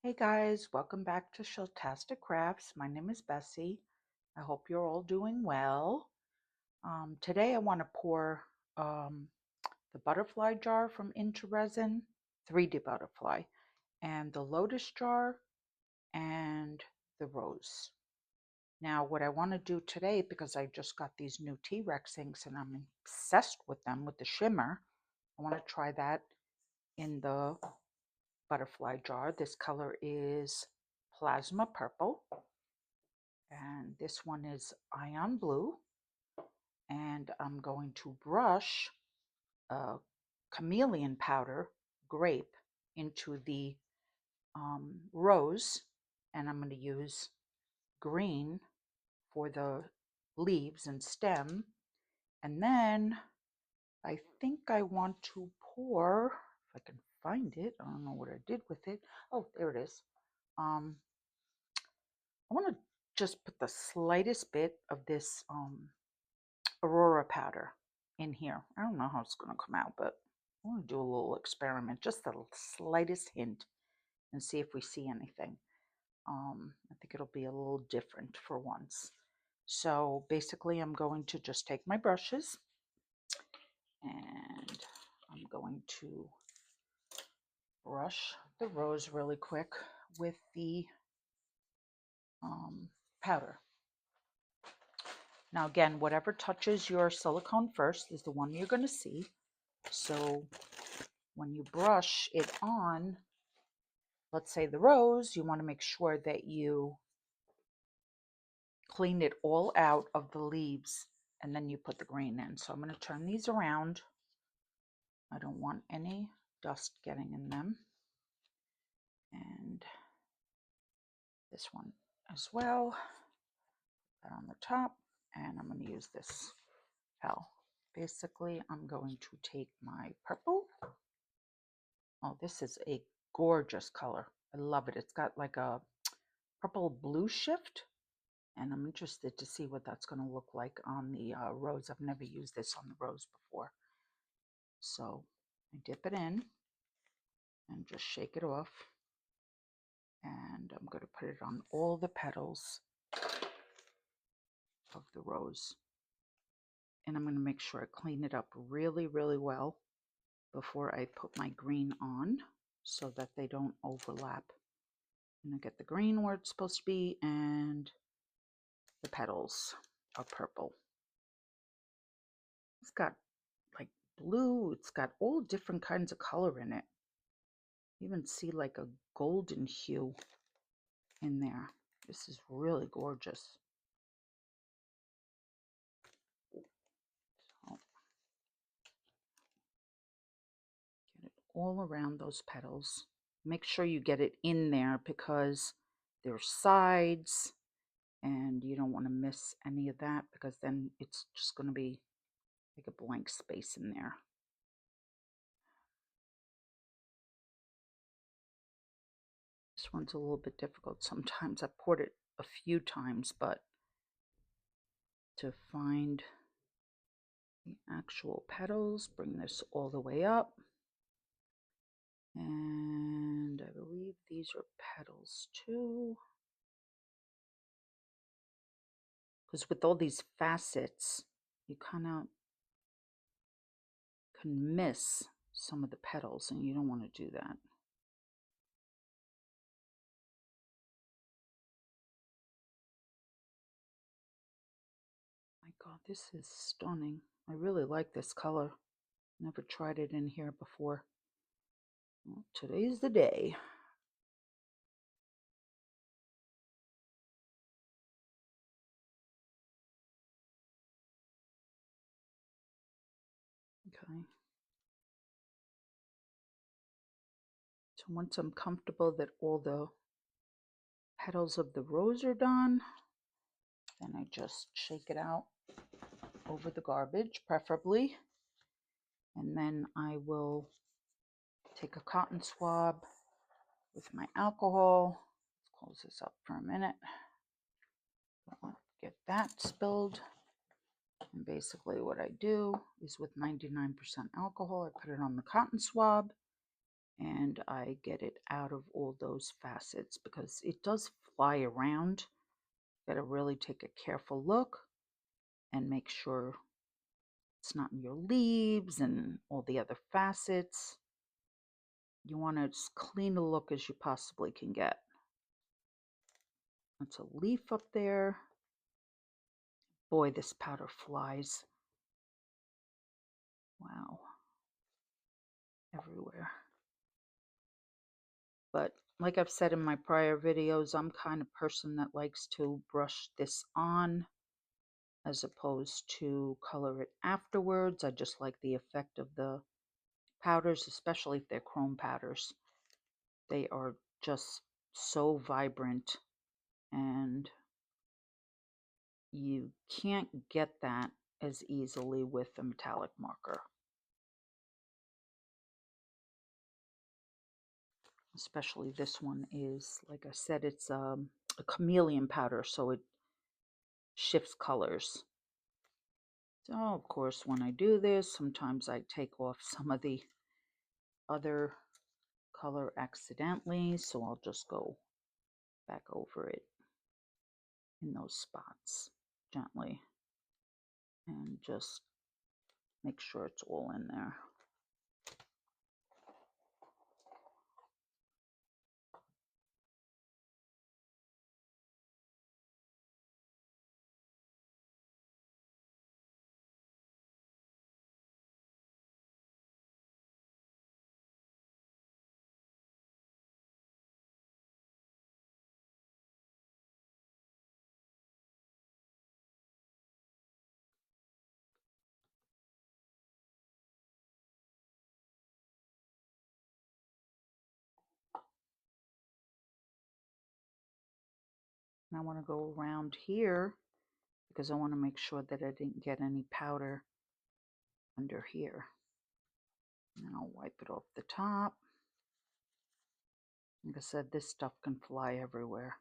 Hey guys, welcome back to Shelltastic Crafts. My name is Bessie. I hope you're all doing well. Today I want to pour the butterfly jar from Into Resin, 3D butterfly, and the lotus jar and the rose. Now what I want to do today, because I just got these new T-Rex inks and I'm obsessed with them, with the shimmer, I want to try that in the butterfly jar. This color is plasma purple. And this one is ion blue, and I'm going to brush chameleon powder grape into the rose, and I'm going to use green for the leaves and stem. And then I think I want to pour, if I can find it, I don't know what I did with it. Oh, there it is. I want to just put the slightest bit of this Aurora powder in here. I don't know how it's going to come out, but I want to do a little experiment, just the slightest hint, and see if we see anything. I think it'll be a little different for once. So basically I'm going to just take my brushes and I'm going to brush the rose really quick with the powder. Now again, whatever touches your silicone first is the one you're going to see. So when you brush it on, let's say the rose, you want to make sure that you clean it all out of the leaves and then you put the green in. So I'm going to turn these around. I don't want any dust getting in them. And this one as well. Put that on the top. And I'm going to use this pal. Basically, I'm going to take my purple. Oh, this is a gorgeous color. I love it. It's got like a purple blue shift. And I'm interested to see what that's going to look like on the rose. I've never used this on the rose before. So I dip it in and just shake it off. And I'm going to put it on all the petals of the rose. And I'm going to make sure I clean it up really, really well before I put my green on so that they don't overlap. And I get the green where it's supposed to be and the petals are purple. It's got like blue, it's got all different kinds of color in it. You even see like a golden hue in there. This is really gorgeous. So get it all around those petals. Make sure you get it in there because there's sides and you don't want to miss any of that because then it's just going to be like a blank space in there. This one's a little bit difficult. Sometimes I've poured it a few times, but to find the actual petals, bring this all the way up. And I believe these are petals too. Because with all these facets, you kind of can miss some of the petals, and you don't want to do that. My God, this is stunning. I really like this color. Never tried it in here before. Well, today's the day. Okay. So once I'm comfortable that all the petals of the rose are done, then I just shake it out over the garbage, preferably. And then I will take a cotton swab with my alcohol. Let's close this up for a minute. Don't want to get that spilled. And basically what I do is with 99% alcohol, I put it on the cotton swab and I get it out of all those facets because it does fly around. Got to really take a careful look and make sure it's not in your leaves and all the other facets. You want to as clean a look as you possibly can get. That's a leaf up there. Boy, this powder flies. Wow. Everywhere. But like I've said in my prior videos, I'm kind of person that likes to brush this on as opposed to color it afterwards. I just like the effect of the powders, especially if they're chrome powders. They are just so vibrant, and you can't get that as easily with a metallic marker. Especially this one is, like I said, it's a chameleon powder, so it shifts colors. So of course when I do this, sometimes I take off some of the other color accidentally, so I'll just go back over it in those spots gently and just make sure it's all in there. And I want to go around here because I want to make sure that I didn't get any powder under here. And I'll wipe it off the top. Like I said, this stuff can fly everywhere.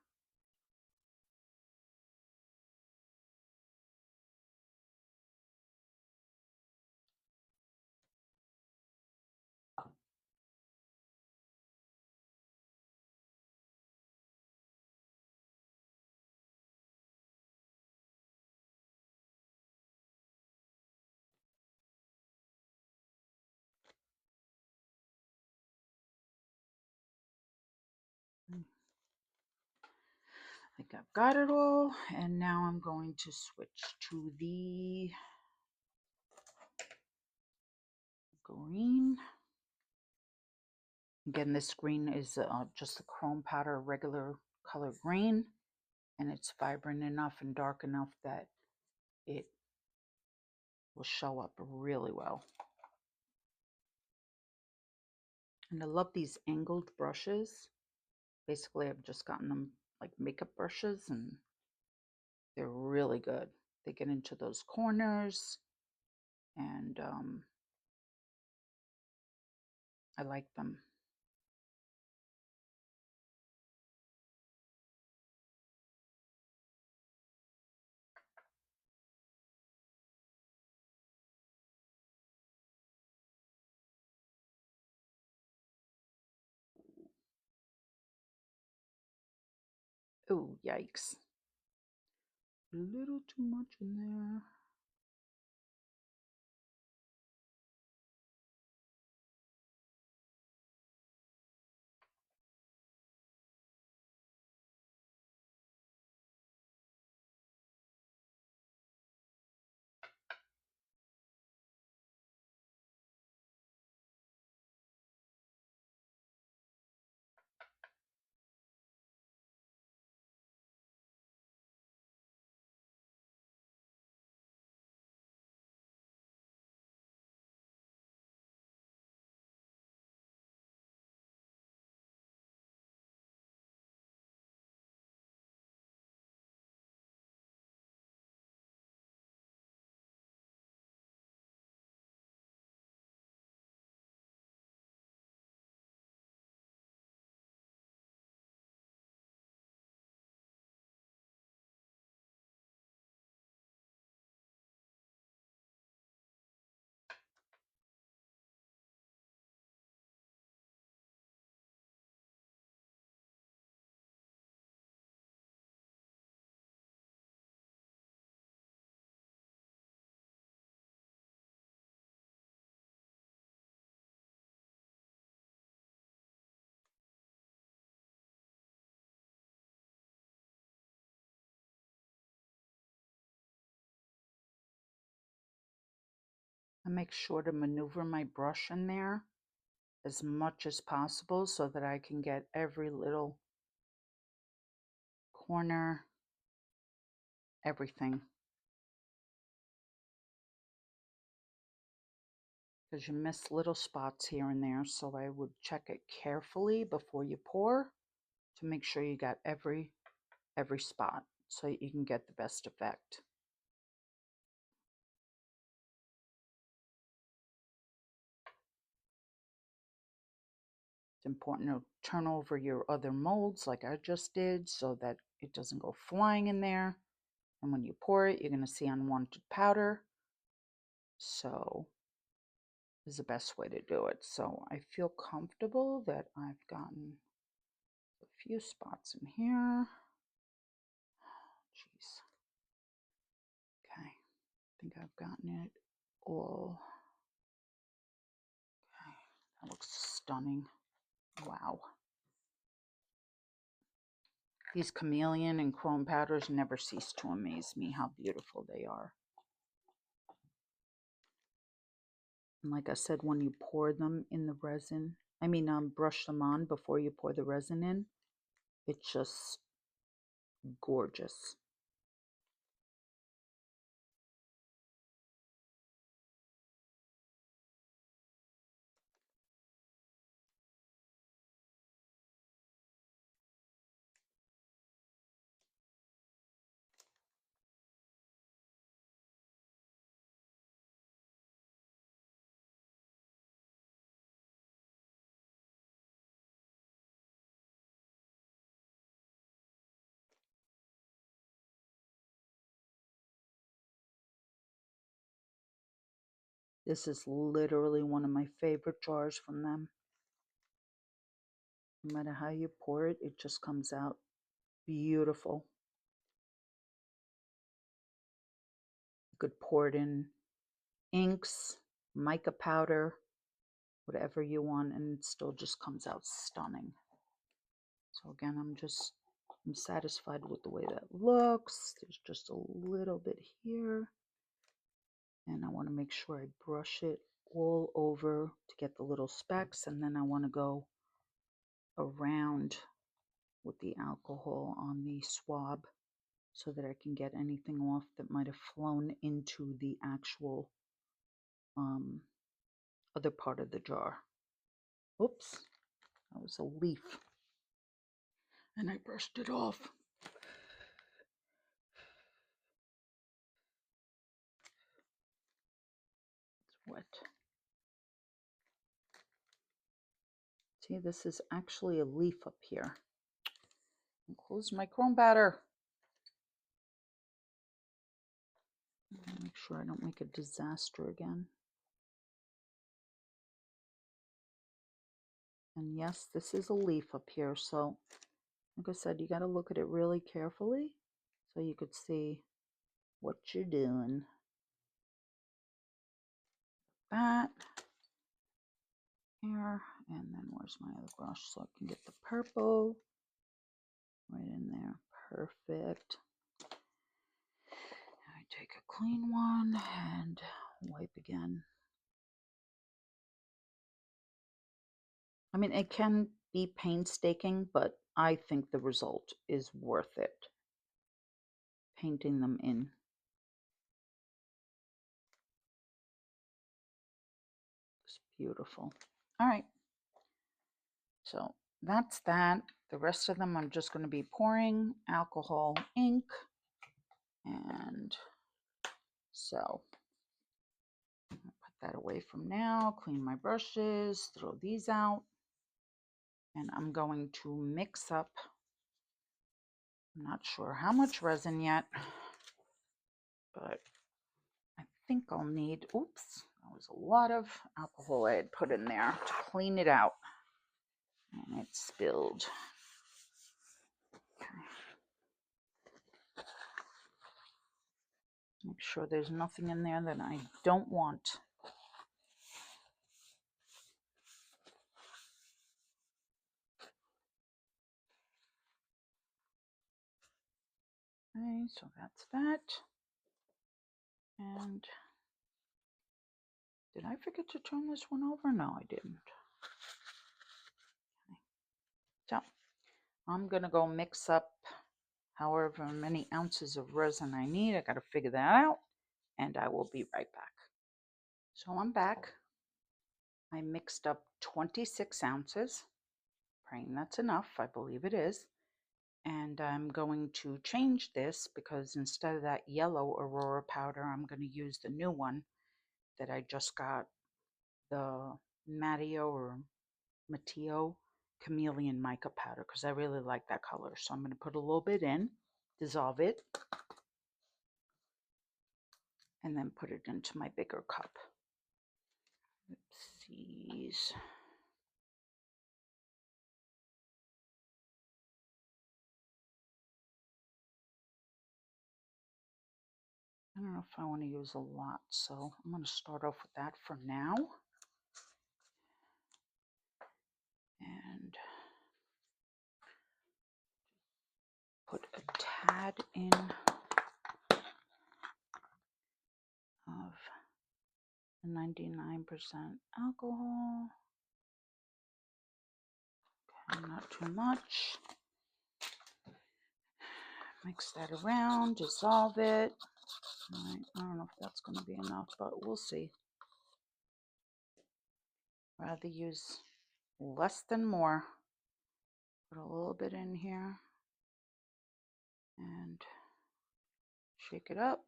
I think I've got it all, and now I'm going to switch to the green. Again, this green is just a chrome powder, regular color green, and it's vibrant enough and dark enough that it will show up really well. And I love these angled brushes. Basically, I've just gotten them like makeup brushes, and they're really good. They get into those corners, and I like them. Oh, yikes. A little too much in there. I make sure to maneuver my brush in there as much as possible so that I can get every little corner, everything. Because you miss little spots here and there, so I would check it carefully before you pour to make sure you got every spot so you can get the best effect. It's important to turn over your other molds like I just did so that it doesn't go flying in there. And when you pour it, you're going to see unwanted powder. So this is the best way to do it. So I feel comfortable that I've gotten a few spots in here. Jeez. Okay. I think I've gotten it all. Okay. That looks stunning. Wow. These chameleon and chrome powders never cease to amaze me how beautiful they are. And like I said, when you pour them in the resin, brush them on before you pour the resin in, it's just gorgeous. This is literally one of my favorite jars from them. No matter how you pour it, it just comes out beautiful. You could pour it in inks, mica powder, whatever you want, and it still just comes out stunning. So again, I'm satisfied with the way that looks. There's just a little bit here. And I want to make sure I brush it all over to get the little specks, and then I want to go around with the alcohol on the swab so that I can get anything off that might have flown into the actual other part of the jar. Oops, that was a leaf and I brushed it off. It's wet. See, this is actually a leaf up here. I'll close my chrome batter. Make sure I don't make a disaster again. And yes, this is a leaf up here, so like I said, you got to look at it really carefully so you could see what you're doing. That here, and then where's my other brush so I can get the purple right in there. Perfect. I take a clean one and wipe again. I mean, it can be painstaking, but I think the result is worth it. Painting them in. It's beautiful. All right. So that's that. The rest of them I'm just going to be pouring alcohol ink. And so I'll put that away from now, clean my brushes, throw these out. And I'm going to mix up, I'm not sure how much resin yet, but I think I'll need, oops, that was a lot of alcohol I had put in there to clean it out. And it spilled. Okay. Make sure there's nothing in there that I don't want. Okay, so that's that. And Did I forget to turn this one over? No, I didn't. Okay. So I'm going to go mix up however many ounces of resin I need. I got to figure that out, and I will be right back. So I'm back. I mixed up 26 ounces, praying that's enough. I believe it is. And I'm going to change this because instead of that yellow Aurora powder, I'm going to use the new one that I just got, the Mateo Chameleon Mica powder, because I really like that color. So I'm going to put a little bit in, dissolve it, and then put it into my bigger cup. Oopsies. I don't know if I want to use a lot, so I'm going to start off with that for now. And put a tad in of 99% alcohol. Okay, not too much. Mix that around, dissolve it. All right, I don't know if that's going to be enough, but we'll see. Rather use less than more. Put a little bit in here and shake it up.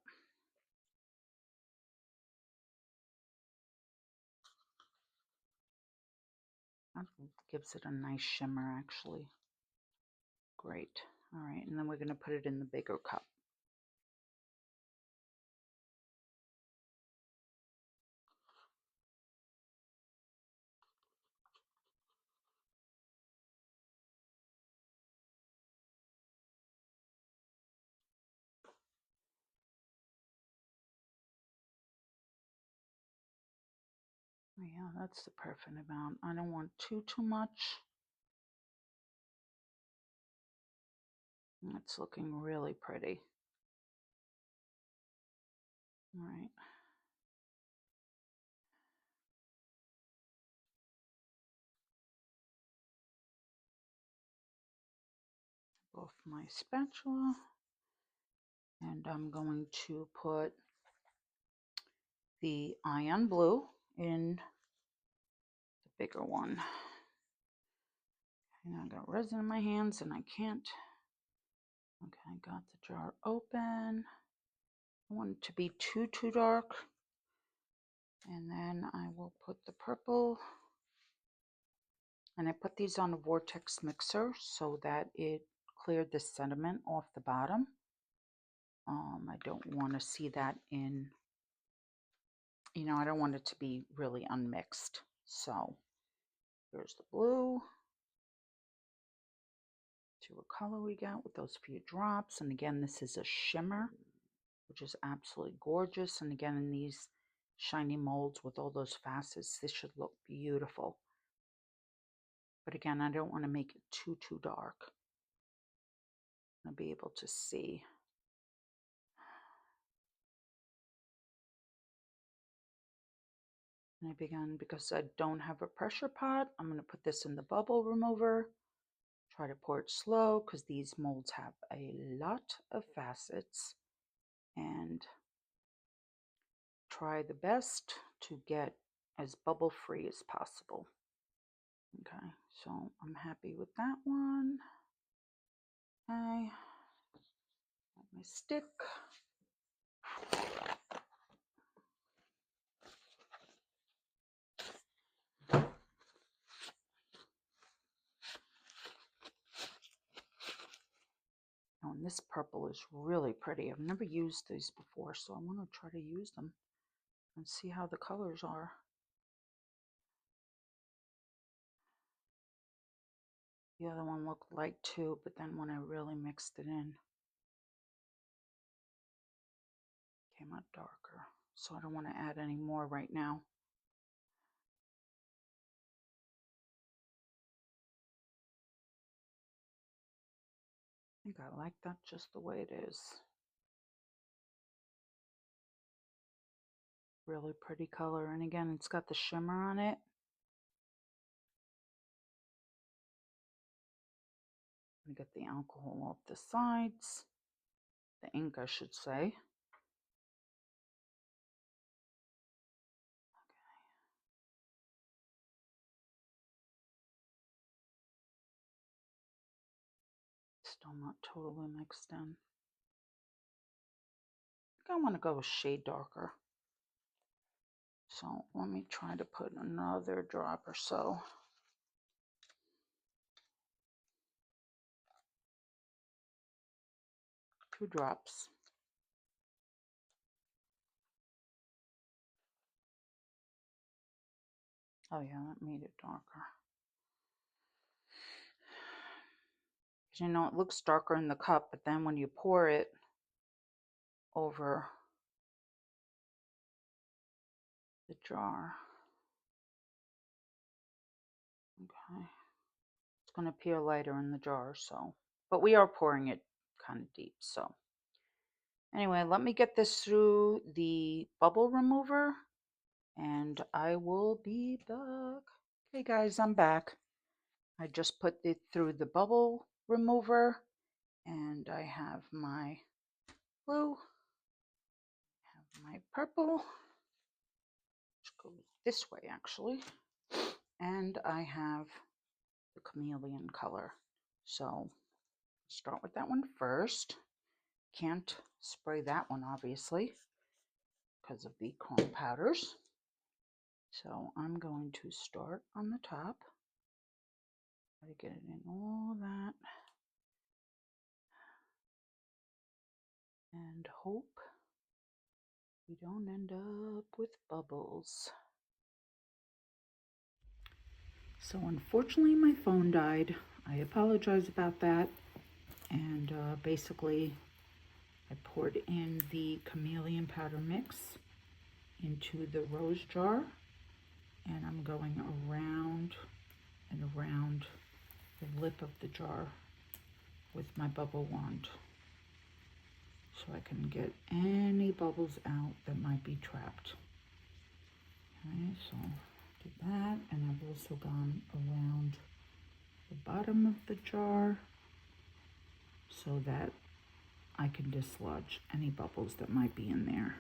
That gives it a nice shimmer, actually. Great. All right, and then we're going to put it in the bigger cup. Yeah, that's the perfect amount. I don't want too much. It's looking really pretty. All right. Off my spatula. And I'm going to put the ion blue in the bigger one. And I got resin in my hands and I can't. Okay, I got the jar open. I want it to be too dark. And then I will put the purple. And I put these on a vortex mixer so that it cleared the sediment off the bottom. I don't want to see that in, I don't want it to be really unmixed. So here's the blue. See what color we got with those few drops. And again, this is a shimmer, which is absolutely gorgeous. And again, in these shiny molds with all those facets, this should look beautiful. But again, I don't want to make it too dark. I want to be able to see. And I began, because I don't have a pressure pot, I'm going to put this in the bubble remover. Try to pour it slow because these molds have a lot of facets. And try the best to get as bubble free as possible. Okay, so I'm happy with that one. Okay, got my stick. Oh, and this purple is really pretty. I've never used these before, so I want to try to use them and see how the colors are. The other one looked light too, but then when I really mixed it in, it came out darker. So I don't want to add any more right now. I think I like that just the way it is. Really pretty color. And again, it's got the shimmer on it. We get the alcohol off the sides. The ink, I should say. Still not totally mixed in. I think I want to go a shade darker. So let me try to put another drop or so. Two drops. Oh yeah, that made it darker. You know, it looks darker in the cup, but then when you pour it over the jar, okay, it's going to appear lighter in the jar, so, but we are pouring it kind of deep, so. Anyway, let me get this through the bubble remover, and I will be back. Okay guys, I'm back. I just put it through the bubble remover, and I have my blue, have my purple, which goes this way actually, and I have the chameleon color. So start with that one first. Can't spray that one obviously because of the chrome powders. So I'm going to start on the top. Try to get it in all that. And hope we don't end up with bubbles. So unfortunately my phone died. I apologize about that. And basically I poured in the chameleon powder mix into the rose jar, and I'm going around and around the lip of the jar with my bubble wand so I can get any bubbles out that might be trapped. Okay, so do that, and I've also gone around the bottom of the jar so that I can dislodge any bubbles that might be in there.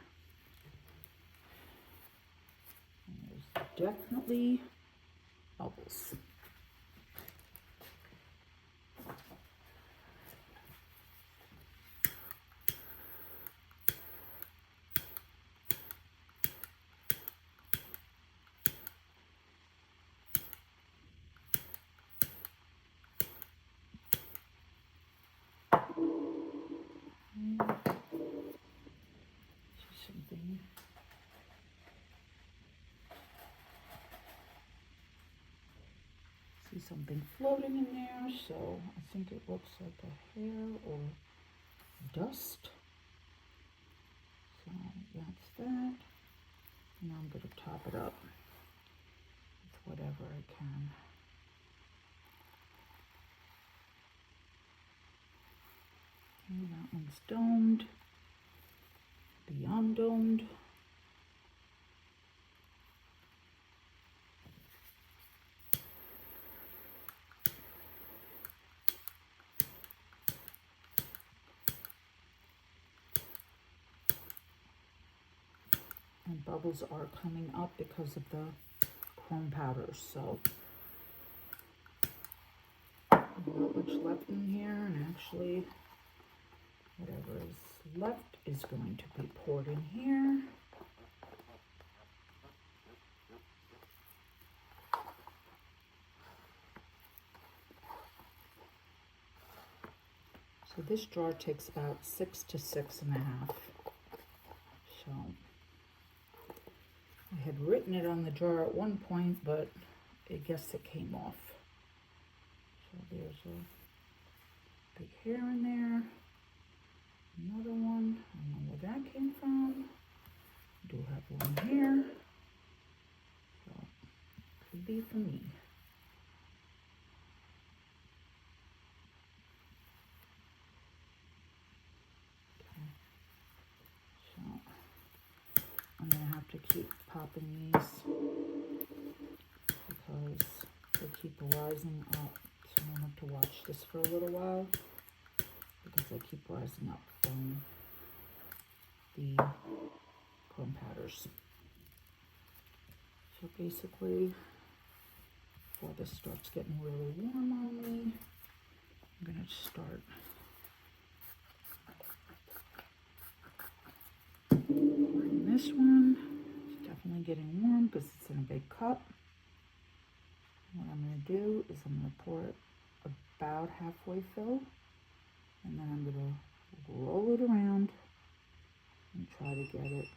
And there's definitely bubbles. See something floating in there, so I think it looks like a hair or dust. So that's that. Now I'm going to top it up with whatever I can. Okay, that one's domed, beyond domed. And bubbles are coming up because of the chrome powders, so not much left in here, and actually whatever is left is going to be poured in here. So this jar takes about 6 to 6.5. So I had written it on the jar at one point, but I guess it came off. So there's a big hair in there. Another one. I don't know where that came from. I do have one here. So it could be for me. Okay. So I'm going to have to keep popping these because they keep rising up. So I'm going to have to watch this for a little while because they keep rising up from the chrome powders. So basically, before this starts getting really warm on me, I'm going to start pouring this one. It's definitely getting warm because it's in a big cup. What I'm going to do is I'm going to pour it about halfway fill, and then I'm going to roll it around and try to get it.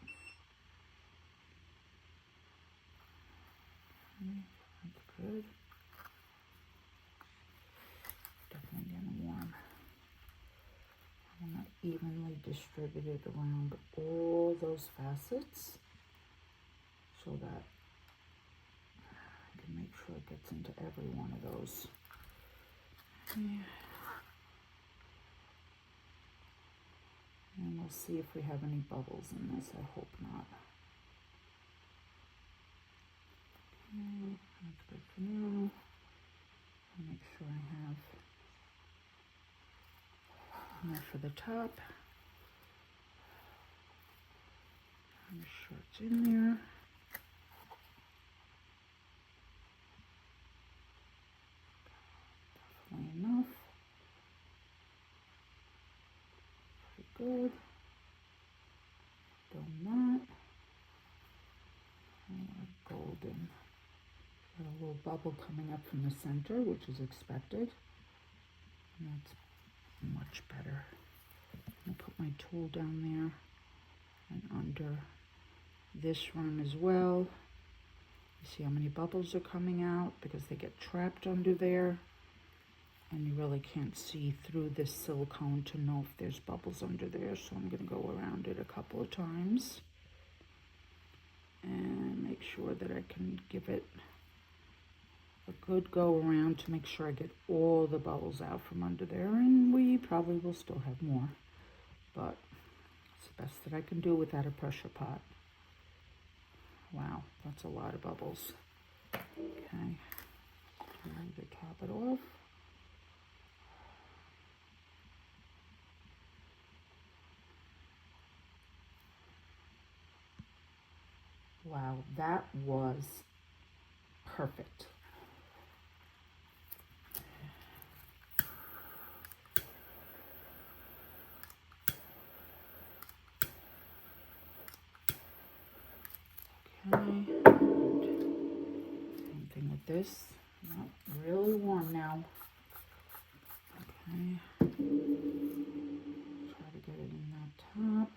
Okay, that's good. Definitely getting warm. I want to evenly distribute it around all those facets so that I can make sure it gets into every one of those. Okay. And we'll see if we have any bubbles in this. I hope not. Okay, that's good for now. I'll make sure I have enough for the top. Make sure it's in there. Definitely enough. Pretty good. Done that. Golden. Got a little bubble coming up from the center, which is expected. And that's much better. I'll put my tool down there and under this one as well. You see how many bubbles are coming out because they get trapped under there. And you really can't see through this silicone to know if there's bubbles under there. So I'm going to go around it a couple of times and make sure that I can give it a good go around to make sure I get all the bubbles out from under there. And we probably will still have more, but it's the best that I can do without a pressure pot. Wow, that's a lot of bubbles. Okay, time to top it off. Wow, that was perfect. Okay, same thing with this. Not really warm now. Okay, try to get it in that top.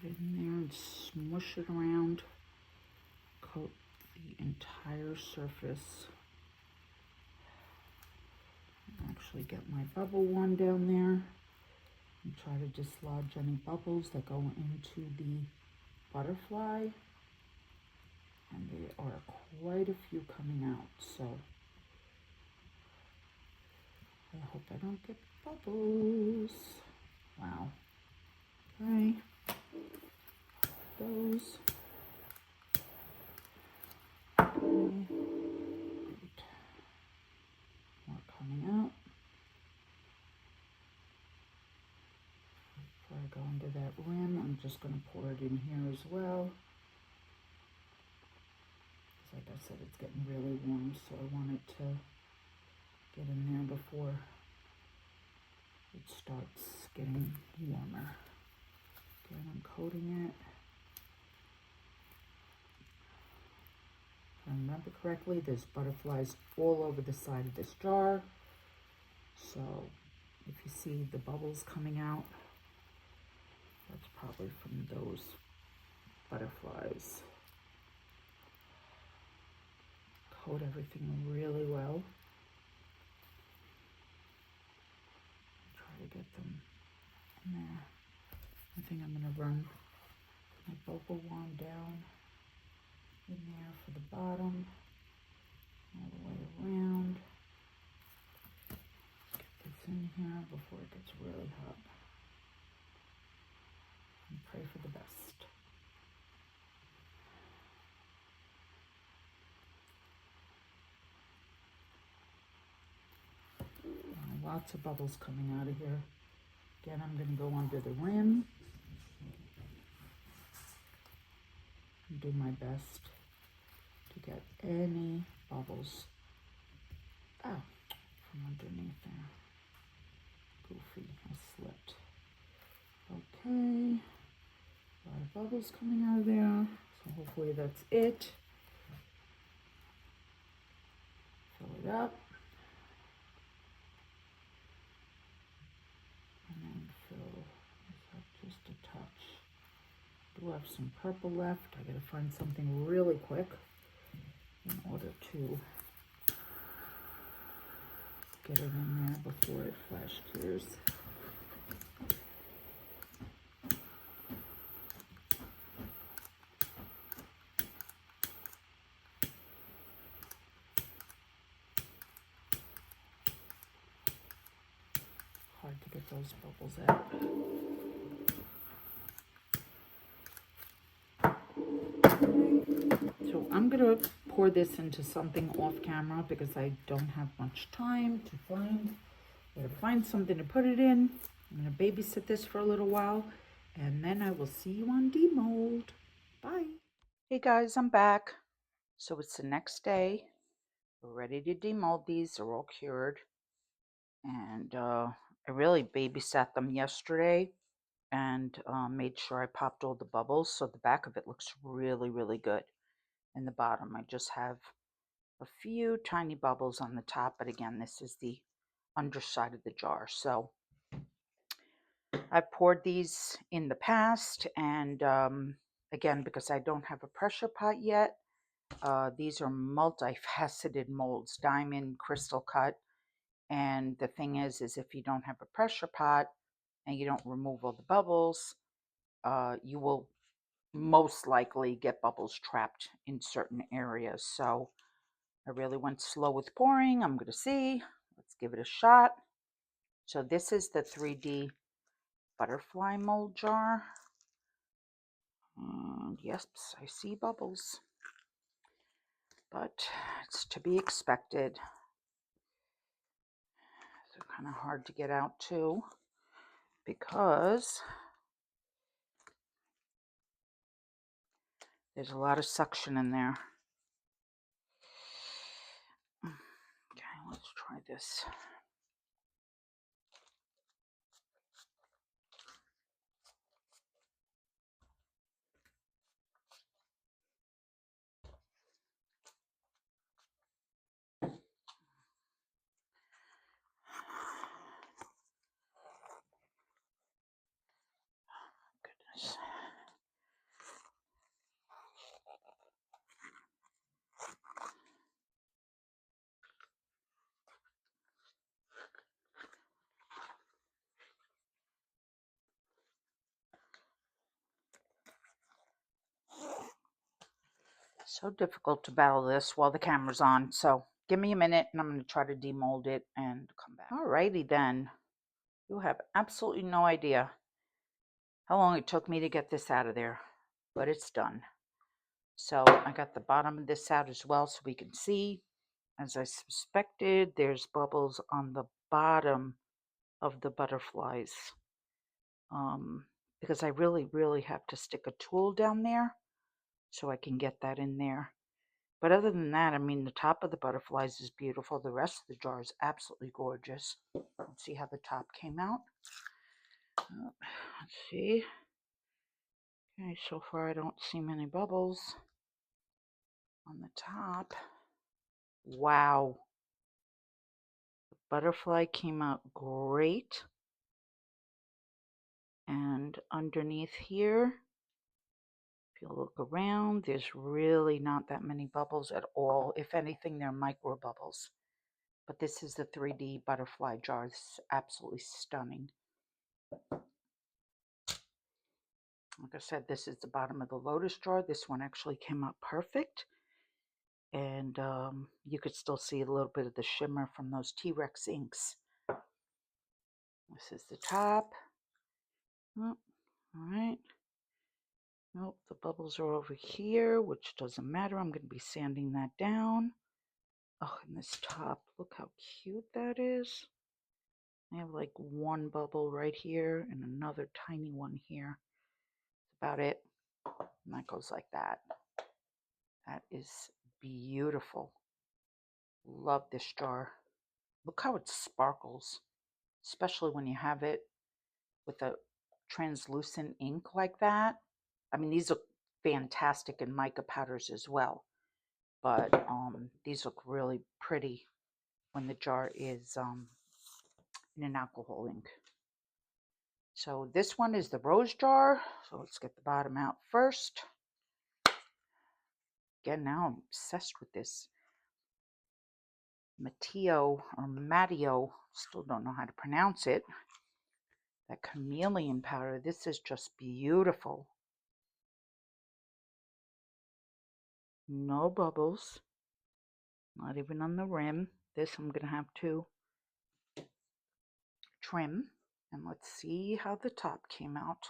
Get it in there and smush it around. Coat the entire surface. Actually get my bubble one down there and try to dislodge any bubbles that go into the butterfly. And there are quite a few coming out, so I hope I don't get bubbles. Wow. Okay. Those. Okay. Great. More coming out. Before I go into that rim, I'm just going to pour it in here as well. Like I said, it's getting really warm, so I want it to get in there before it starts getting warmer. Again, I'm coating it. If I remember correctly, there's butterflies all over the side of this jar. So if you see the bubbles coming out, that's probably from those butterflies. Coat everything really well. Try to get them in there. I think I'm going to run my bubble wand down in there for the bottom, all the way around. Get this in here before it gets really hot. And pray for the best. Lots of bubbles coming out of here. Again, I'm going to go under the rim and do my best to get any bubbles out from underneath there. Goofy, I slipped. Okay, a lot of bubbles coming out of there, so hopefully that's it. Fill it up. And then fill this up just a touch. Do have some purple left. I gotta find something really quick in order to get it in there before it flash clears. Hard to get those bubbles out. So I'm gonna pour this into something off camera because I don't have much time to find. I gotta find something to put it in. I'm gonna babysit this for a little while, and then I will see you on demold. Bye. Hey guys, I'm back. So it's the next day. We're ready to demold these. They're all cured. And I really babysat them yesterday and made sure I popped all the bubbles. So the back of it looks really, really good. In the bottom, I just have a few tiny bubbles on the top. But again, this is the underside of the jar. So I've poured these in the past. And again, because I don't have a pressure pot yet, these are multifaceted molds, diamond, crystal cut. And the thing is if you don't have a pressure pot and you don't remove all the bubbles, you will most likely get bubbles trapped in certain areas. So I really went slow with pouring. I'm going to see. Let's give it a shot. So this is the 3D butterfly mold jar. And yes, I see bubbles. But it's to be expected. They're kind of hard to get out too, because there's a lot of suction in there. Okay, let's try this. Goodness. So difficult to battle this while the camera's on. So give me a minute and I'm going to try to demold it and come back. Alrighty then. You have absolutely no idea how long it took me to get this out of there, but it's done. So I got the bottom of this out as well so we can see. As I suspected, there's bubbles on the bottom of the butterflies. Because I really have to stick a tool down there so I can get that in there. But other than that, I mean, the top of the butterflies is beautiful. The rest of the jar is absolutely gorgeous. Let's see how the top came out. Let's see. Okay, so far I don't see many bubbles on the top. Wow. The butterfly came out great. And underneath here, if you look around, there's really not that many bubbles at all. If anything, they're micro bubbles. But this is the 3D butterfly jar. This is absolutely stunning. Like I said, this is the bottom of the lotus jar. This one actually came out perfect. And you could still see a little bit of the shimmer from those T-Rex inks. This is the top. Oh, all right. Nope, the bubbles are over here, which doesn't matter. I'm going to be sanding that down. Oh, and this top, look how cute that is. I have like one bubble right here and another tiny one here. That's about it. And that goes like that. That is beautiful. Love this jar. Look how it sparkles, especially when you have it with a translucent ink like that. I mean, these look fantastic in mica powders as well, but these look really pretty when the jar is in an alcohol ink. So this one is the rose jar. So let's get the bottom out first. Again, now I'm obsessed with this Matteo or Matteo. Still don't know how to pronounce it. That chameleon powder. This is just beautiful. No bubbles. Not even on the rim. This I'm going to have to trim. And let's see how the top came out.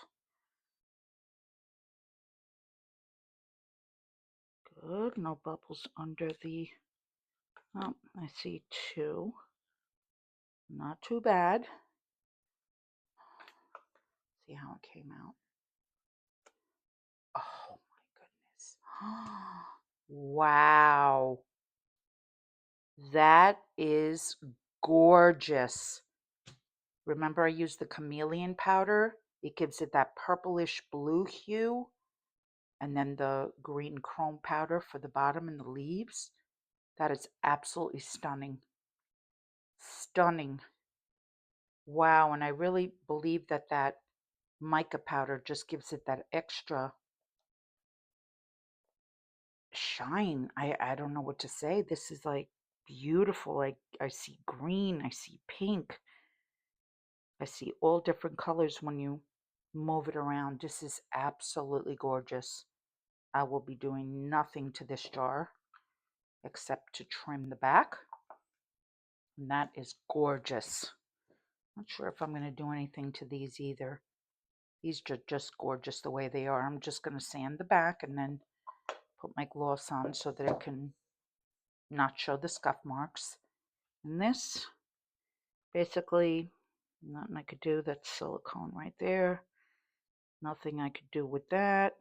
Good. No bubbles under the... Oh, I see two. Not too bad. See how it came out. Oh my goodness. Wow. That is gorgeous. Remember I used the chameleon powder? It gives it that purplish blue hue. And then the green chrome powder for the bottom and the leaves. That is absolutely stunning. Stunning. Wow, and I really believe that that mica powder just gives it that extra shine. I don't know what to say. This is like beautiful. I see green, I see pink. I see all different colors when you move it around. This is absolutely gorgeous. I will be doing nothing to this jar except to trim the back. And that is gorgeous. Not sure if I'm going to do anything to these either. These are just gorgeous the way they are. I'm just going to sand the back and then put my gloss on so that it can not show the scuff marks. And this, basically, nothing I could do. That's silicone right there. Nothing I could do with that.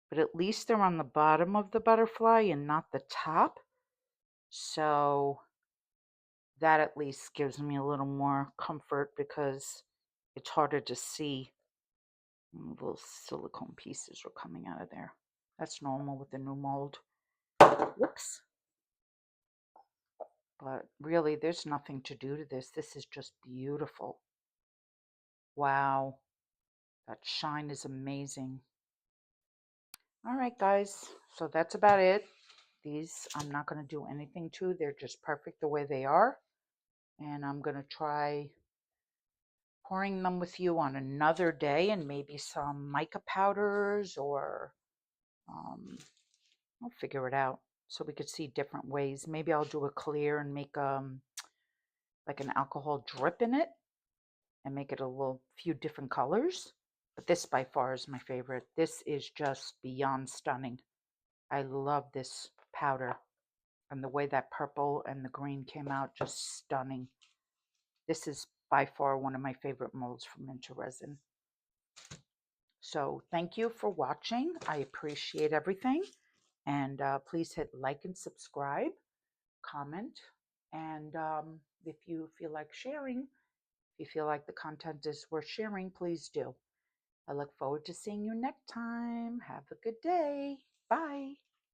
But at least they're on the bottom of the butterfly and not the top. So that at least gives me a little more comfort because it's harder to see. Little silicone pieces are coming out of there. That's normal with the new mold. Whoops. But really, there's nothing to do to this. This is just beautiful. Wow. That shine is amazing. All right, guys. So that's about it. These I'm not going to do anything to. They're just perfect the way they are. And I'm going to try pouring them with you on another day and maybe some mica powders or I'll figure it out so we could see different ways. Maybe I'll do a clear and make like an alcohol drip in it and make it a little few different colors. But this by far is my favorite. This is just beyond stunning. I love this powder and the way that purple and the green came out, just stunning. This is by far one of my favorite molds from Minter Resin. So thank you for watching. I appreciate everything. And please hit like and subscribe, comment, and if you feel like sharing, if you feel like the content is worth sharing, please do. I look forward to seeing you next time. Have a good day. Bye.